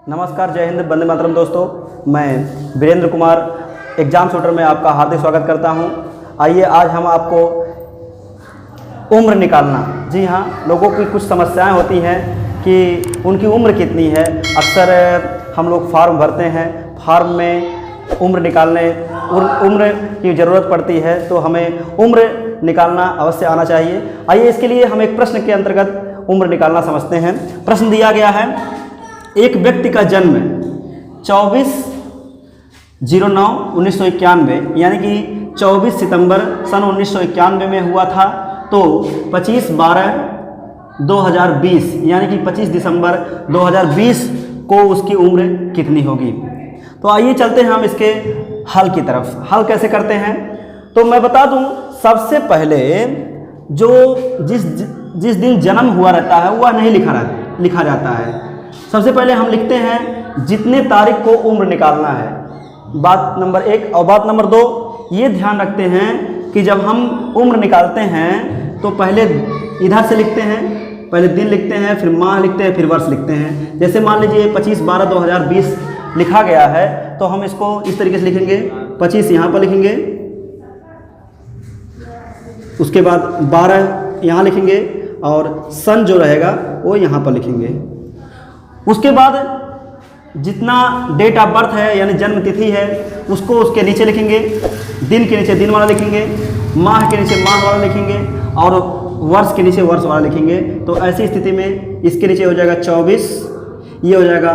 नमस्कार, जय हिंद, वंदे मातरम। दोस्तों, मैं वीरेंद्र कुमार एग्ज़ाम शूटर में आपका हार्दिक स्वागत करता हूं। आइए आज हम आपको उम्र निकालना, जी हाँ, लोगों की कुछ समस्याएं होती हैं कि उनकी उम्र कितनी है। अक्सर हम लोग फॉर्म भरते हैं, फॉर्म में उम्र निकालने उम्र की ज़रूरत पड़ती है, तो हमें उम्र निकालना अवश्य आना चाहिए। आइए इसके लिए हम एक प्रश्न के अंतर्गत उम्र निकालना समझते हैं। प्रश्न दिया गया है, एक व्यक्ति का जन्म 24/09/1991 यानी कि 24 सितंबर सन 1991 में हुआ था, तो 25/12/2020 यानी कि 25 दिसंबर 2020 को उसकी उम्र कितनी होगी। तो आइए चलते हैं हम इसके हल की तरफ। हल कैसे करते हैं, तो मैं बता दूं, सबसे पहले जो जिस दिन जन्म हुआ रहता है वह नहीं लिखा जाता है। सबसे पहले हम लिखते हैं जितने तारीख को उम्र निकालना है, बात नंबर 1। और बात नंबर 2, ये ध्यान रखते हैं कि जब हम उम्र निकालते हैं तो पहले इधर से लिखते हैं, पहले दिन लिखते हैं, फिर माह लिखते हैं, फिर वर्ष लिखते हैं। जैसे मान लीजिए 25/12/2020 लिखा गया है, तो हम इसको इस तरीके से लिखेंगे। 25 यहाँ पर लिखेंगे, उसके बाद 12 यहाँ लिखेंगे और सन जो रहेगा वो यहाँ पर लिखेंगे। उसके बाद जितना डेट ऑफ बर्थ है यानी जन्म तिथि है उसको उसके नीचे लिखेंगे, दिन के नीचे दिन वाला लिखेंगे, माह के नीचे माह वाला लिखेंगे और वर्ष के नीचे वर्ष वाला लिखेंगे। तो ऐसी स्थिति में इसके नीचे हो जाएगा 24, ये हो जाएगा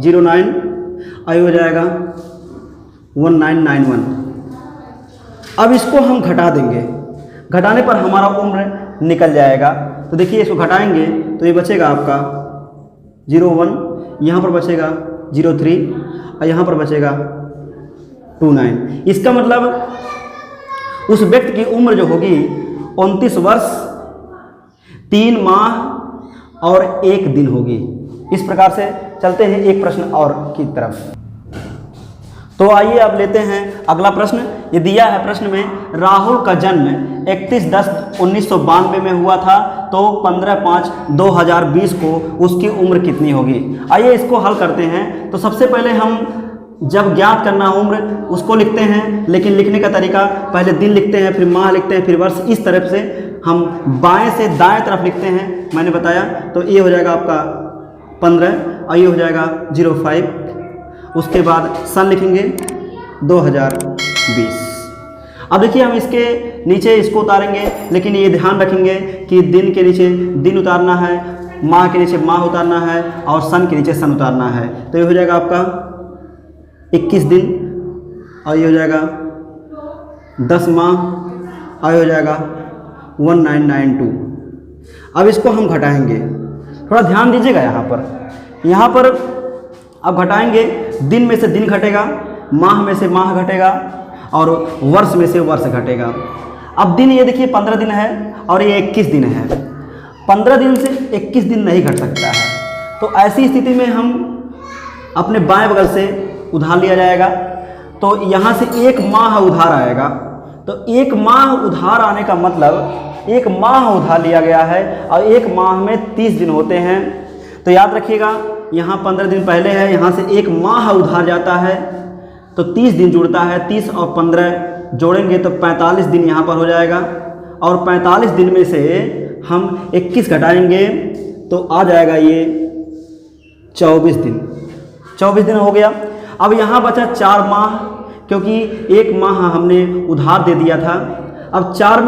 09 और ये हो जाएगा 1991। अब इसको हम घटा देंगे, घटाने पर हमारा उम्र निकल जाएगा। तो देखिए, इसको घटाएंगे तो ये बचेगा आपका 01, यहाँ पर बचेगा 03 और यहाँ पर बचेगा 29। इसका मतलब उस व्यक्ति की उम्र जो होगी 29 वर्ष 3 माह और 1 दिन होगी। इस प्रकार से चलते हैं एक प्रश्न और की तरफ। तो आइए अब लेते हैं अगला प्रश्न। ये दिया है प्रश्न में, राहुल का जन्म 31/10/1992 में हुआ था, तो 15/5/2020 को उसकी उम्र कितनी होगी। आइए इसको हल करते हैं। तो सबसे पहले हम जब ज्ञात करना उम्र उसको लिखते हैं, लेकिन लिखने का तरीका पहले दिन लिखते हैं, फिर माह लिखते हैं, फिर वर्ष। इस तरफ से हम बाएं से दाएं तरफ लिखते हैं, मैंने बताया। तो ये हो जाएगा आपका 15 और ये हो जाएगा 05। उसके बाद सन लिखेंगे 2020। अब देखिए, हम इसके नीचे इसको उतारेंगे, लेकिन ये ध्यान रखेंगे कि दिन के नीचे दिन उतारना है, माह के नीचे माह उतारना है और सन के नीचे सन उतारना है। तो ये हो जाएगा आपका 21 दिन और ये हो जाएगा 10 माह और ये हो जाएगा 1992। अब इसको हम घटाएंगे, थोड़ा ध्यान दीजिएगा। यहाँ पर अब घटाएंगे, दिन में से दिन घटेगा, माह में से माह घटेगा और वर्ष में से वर्ष घटेगा। अब दिन ये देखिए 15 दिन है और ये 21 दिन है। 15 दिन से 21 दिन नहीं घट सकता है। तो ऐसी स्थिति में हम अपने बाएं बगल से उधार लिया जाएगा, तो यहाँ से 1 माह उधार आएगा। तो 1 माह उधार आने का मतलब 1 माह उधार लिया गया है और 1 माह में 30 दिन होते हैं। तो याद रखिएगा, यहाँ 15 दिन पहले है, यहाँ से 1 माह उधार जाता है तो 30 दिन जुड़ता है। 30 और 15 जोड़ेंगे तो 45 दिन यहाँ पर हो जाएगा और 45 दिन में से हम 21 घटाएंगे तो आ जाएगा ये 24 दिन। 24 दिन हो गया। अब यहाँ बचा 4 माह, क्योंकि 1 माह हमने उधार दे दिया था। अब 4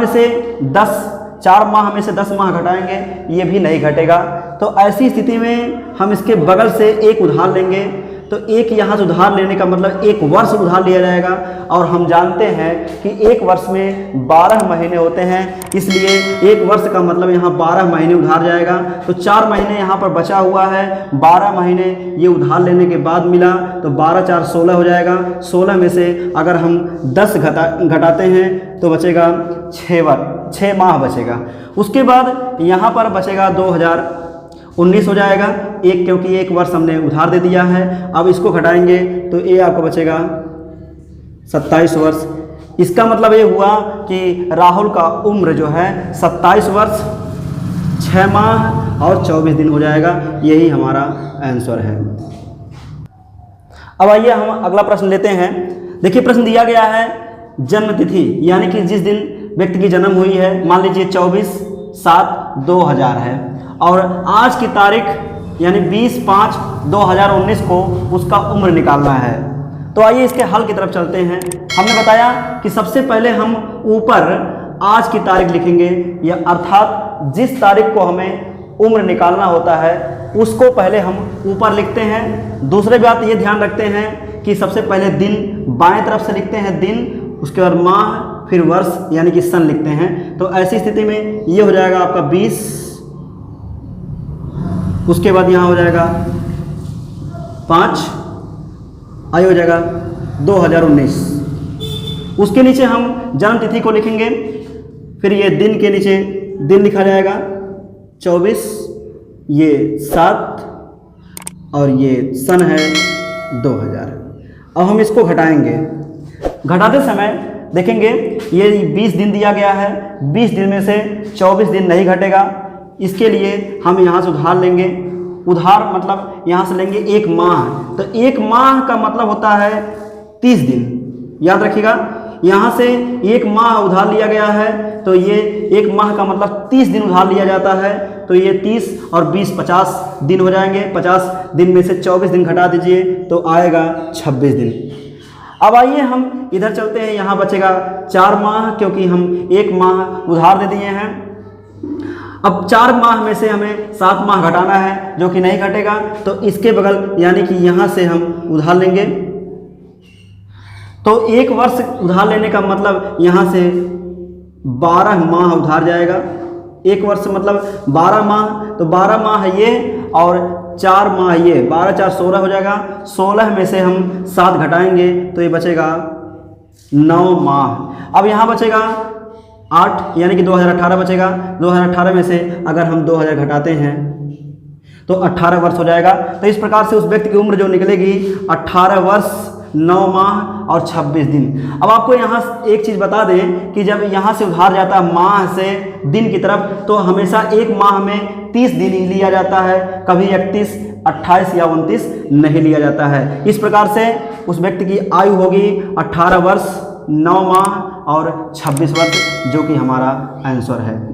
माह में से 10 माह घटाएंगे, ये भी नहीं घटेगा। तो ऐसी स्थिति में हम इसके बगल से 1 उधार लेंगे, तो 1 यहाँ से उधार लेने का मतलब 1 वर्ष उधार लिया जाएगा। और हम जानते हैं कि 1 वर्ष में 12 महीने होते हैं, इसलिए 1 वर्ष का मतलब यहाँ 12 महीने उधार जाएगा। तो 4 महीने यहाँ पर बचा हुआ है, 12 महीने ये उधार लेने के बाद मिला, तो 12 4 16 हो जाएगा। 16 में से अगर हम 10 घटाते हैं तो बचेगा 6 माह बचेगा। उसके बाद यहाँ पर बचेगा 2019 हो जाएगा, क्योंकि 1 वर्ष हमने उधार दे दिया है। अब इसको घटाएंगे तो ये आपको बचेगा 27 वर्ष। इसका मतलब ये हुआ कि राहुल का उम्र जो है 27 वर्ष 6 माह और 24 दिन हो जाएगा। यही हमारा आंसर है। अब आइए हम अगला प्रश्न लेते हैं। देखिए प्रश्न दिया गया है जन्म तिथि, यानी कि जिस दिन व्यक्ति की जन्म हुई है, मान लीजिए 24/7/2000 है और आज की तारीख यानी 20/5/2019 को उसका उम्र निकालना है। तो आइए इसके हल की तरफ चलते हैं। हमने बताया कि सबसे पहले हम ऊपर आज की तारीख लिखेंगे, या अर्थात जिस तारीख को हमें उम्र निकालना होता है उसको पहले हम ऊपर लिखते हैं। दूसरी बात ये ध्यान रखते हैं कि सबसे पहले दिन बाएं तरफ से लिखते हैं दिन, उसके बाद माह, फिर वर्ष यानी कि सन लिखते हैं। तो ऐसी स्थिति में ये हो जाएगा आपका 20, उसके बाद यहाँ हो जाएगा 5, आगे हो जाएगा 2019। उसके नीचे हम जन्म तिथि को लिखेंगे, फिर ये दिन के नीचे दिन लिखा जाएगा 24, ये 7 और ये सन है 2000। अब हम इसको घटाएंगे। घटाते समय देखेंगे ये 20 दिन दिया गया है, 20 दिन में से 24 दिन नहीं घटेगा। इसके लिए हम यहाँ से उधार लेंगे। उधार मतलब यहाँ से लेंगे एक माह। तो एक माह का मतलब होता है 30 दिन, याद रखिएगा। यहाँ से एक माह उधार लिया गया है, तो ये एक माह का मतलब 30 दिन उधार लिया जाता है। तो ये 30 और 20 50 दिन हो जाएंगे। 50 दिन में से 24 दिन घटा दीजिए तो आएगा 26 दिन। अब आइए हम इधर चलते हैं, यहाँ बचेगा 4 माह, क्योंकि हम एक माह उधार दे दिए हैं। अब 4 माह में से हमें 7 माह घटाना है, जो कि नहीं घटेगा। तो इसके बगल यानी कि यहाँ से हम उधार लेंगे। तो एक वर्ष उधार लेने का मतलब यहाँ से 12 माह उधार जाएगा। एक वर्ष मतलब 12 माह, तो 12 माह ये और 4 माह ये, 12 4 16 हो जाएगा। 16 में से हम 7 घटाएंगे तो ये बचेगा 9 माह। अब यहाँ बचेगा 8 यानी कि 2018 बचेगा। 2018 में से अगर हम 2000 घटाते हैं तो 18 वर्ष हो जाएगा। तो इस प्रकार से उस व्यक्ति की उम्र जो निकलेगी 18 वर्ष 9 माह और 26 दिन। अब आपको यहाँ एक चीज़ बता दें कि जब यहाँ से उधार जाता है माह से दिन की तरफ, तो हमेशा एक माह में 30 दिन ही लिया जाता है, कभी 31, 28 या 29 नहीं लिया जाता है। इस प्रकार से उस व्यक्ति की आयु होगी 18 वर्ष 9 माह और 26 वर्ष, जो कि हमारा आंसर है।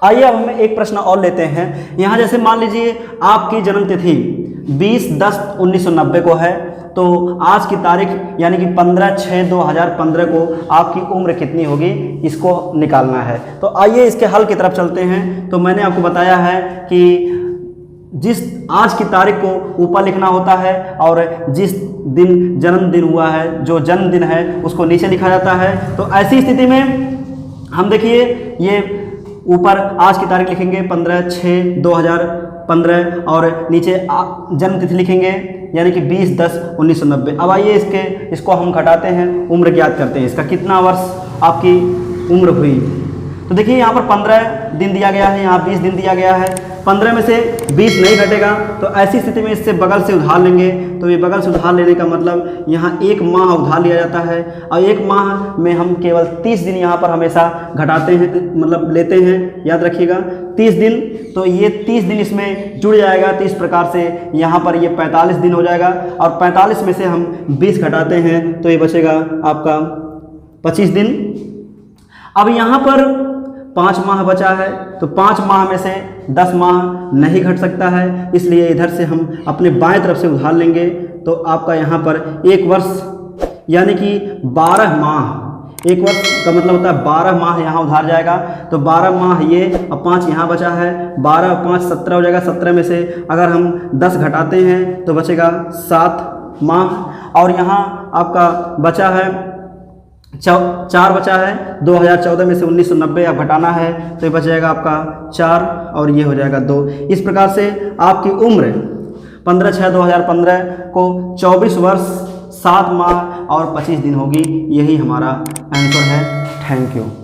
आइए अब हम एक प्रश्न और लेते हैं। यहाँ जैसे मान लीजिए आपकी जन्म तिथि 20/10/1990 को है, तो आज की तारीख यानी कि 15/6/2015 को आपकी उम्र कितनी होगी, इसको निकालना है। तो आइए इसके हल की तरफ चलते हैं। तो मैंने आपको बताया है कि जिस आज की तारीख को ऊपर लिखना होता है और जिस दिन जन्मदिन हुआ है, जो जन्मदिन है, उसको नीचे लिखा जाता है। तो ऐसी स्थिति में हम देखिए ये ऊपर आज की तारीख लिखेंगे 15/6/2015 और नीचे जन्म तिथि लिखेंगे यानी कि 20/10/1990। अब आइए इसको हम घटाते हैं, उम्र ज्ञात करते हैं। इसका कितना वर्ष आपकी उम्र हुई। तो देखिए यहाँ पर 15 दिन दिया गया है, यहाँ 20 दिन दिया गया है। 15 में से 20 नहीं घटेगा, तो ऐसी स्थिति में इससे बगल से उधार लेंगे। तो ये बगल से उधार लेने का मतलब यहाँ एक माह उधार लिया जाता है और एक माह में हम केवल 30 दिन यहाँ पर हमेशा घटाते हैं, मतलब लेते हैं, याद रखिएगा 30 दिन। तो ये 30 दिन इसमें जुड़ जाएगा। तो इस प्रकार से यहाँ पर ये 45 दिन हो जाएगा और 45 में से हम 20 घटाते हैं तो ये बचेगा आपका 25 दिन। अब यहाँ पर 5 माह बचा है, तो 5 माह में से 10 माह नहीं घट सकता है, इसलिए इधर से हम अपने बाएं तरफ से उधार लेंगे। तो आपका यहाँ पर एक वर्ष यानी कि 12 माह, एक वर्ष का मतलब होता है 12 माह यहाँ उधार जाएगा। तो 12 माह ये और 5 यहाँ बचा है, 12 और 5 17 हो जाएगा। 17 में से अगर हम 10 घटाते हैं तो बचेगा 7 माह और यहाँ आपका बचा है 4 बचा है। 2014 में से 1990 आप घटाना है तो ये बच जाएगा आपका 4 और ये हो जाएगा 2। इस प्रकार से आपकी उम्र 15/6/2015 को 24 वर्ष 7 माह और 25 दिन होगी। यही हमारा आंसर है। Thank you.